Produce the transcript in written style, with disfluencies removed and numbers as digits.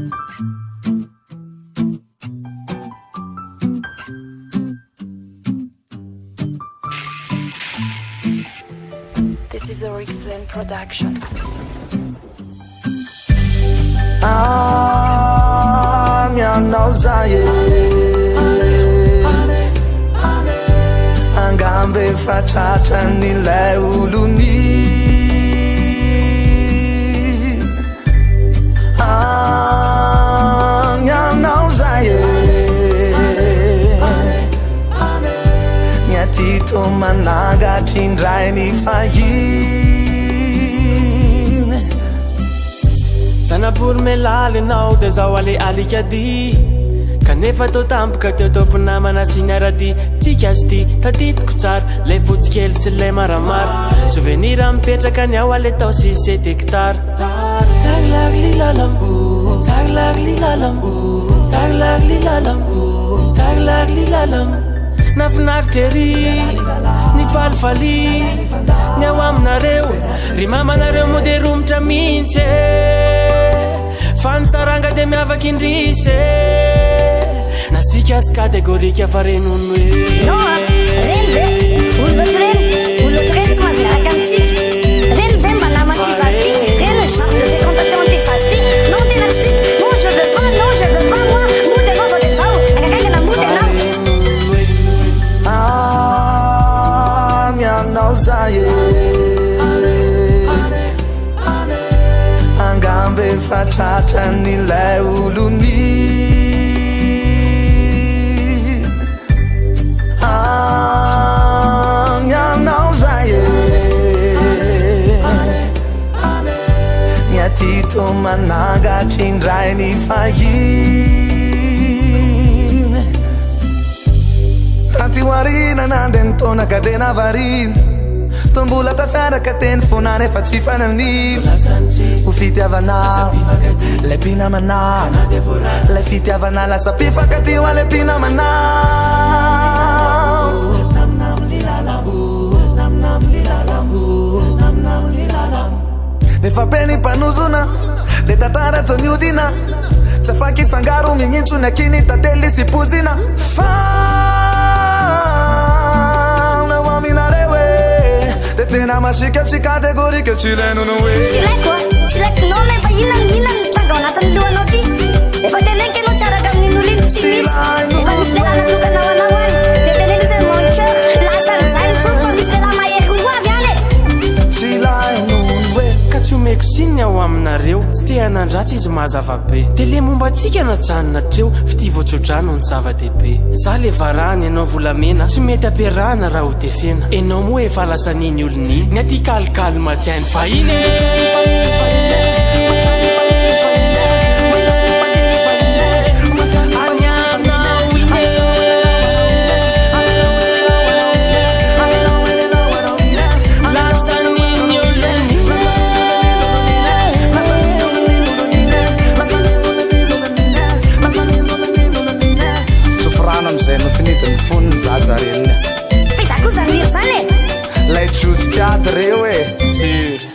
This is a Rixen production. Mianao zaye angambe fatratrany'ilay olony mianao zaye miatito managatrindray ny fahiny Zanapur melale nao de zao ale alikady kanefa tao tampoka teo tomponamana sinarady tsikasty taditiko tsara lay fotsikely sy lay maramara souvenir mipetraka ny ao ale tao 6 hectare taglagli lalam nafinaritra ery ny falifaly ny ao aminareo ry mamanareo mo de romitra mihitsy fanisaranga de miavaky indrisy nasika sy kategorika fa renono zaye angambe fatratrany'ilay olony mianao zaye miatito managatrindray ny fahiny tanty hoarina nande ny taona ka de navarina tombola tafiaraka teny fonany efa tsy fananina ho fitiavanao lay mpinamanao lay fitiavana lasa mpifankaty ho ale mpinamanao nefa be ny mpanozona le tantara to miodina tsy afaky fangaro mignitsony akiny tately sy pozina fanao aminareo de tena masika tsy kategorika tsy lenono hoe tsy laiko tsy laikinao nefa inona mitranga ao anatin'ny lohanao ty efa tenenky anao tsy araka amin'iny olo iny tsy misy efa misy lera natokanao anao any de teneny zay mon cœur lasa n'izay fo fa misy lera mahery ho avy any tsy lainono hoe ka tsy omeko tsinny ao aminareo tsy te hanandratsy izy mazava be de le momba antsika natsaninatreo fity voatsodrano ny zava-dehibe za le varany ianao volamena tsy mety ampiarahana raha ho tefena enao moa efa lasaniny olony ny aty kalkalma tsy hainy fahiny zay nofinitiny foniny zaza reniny fitakoza miry zany lay trosy kiady reo sur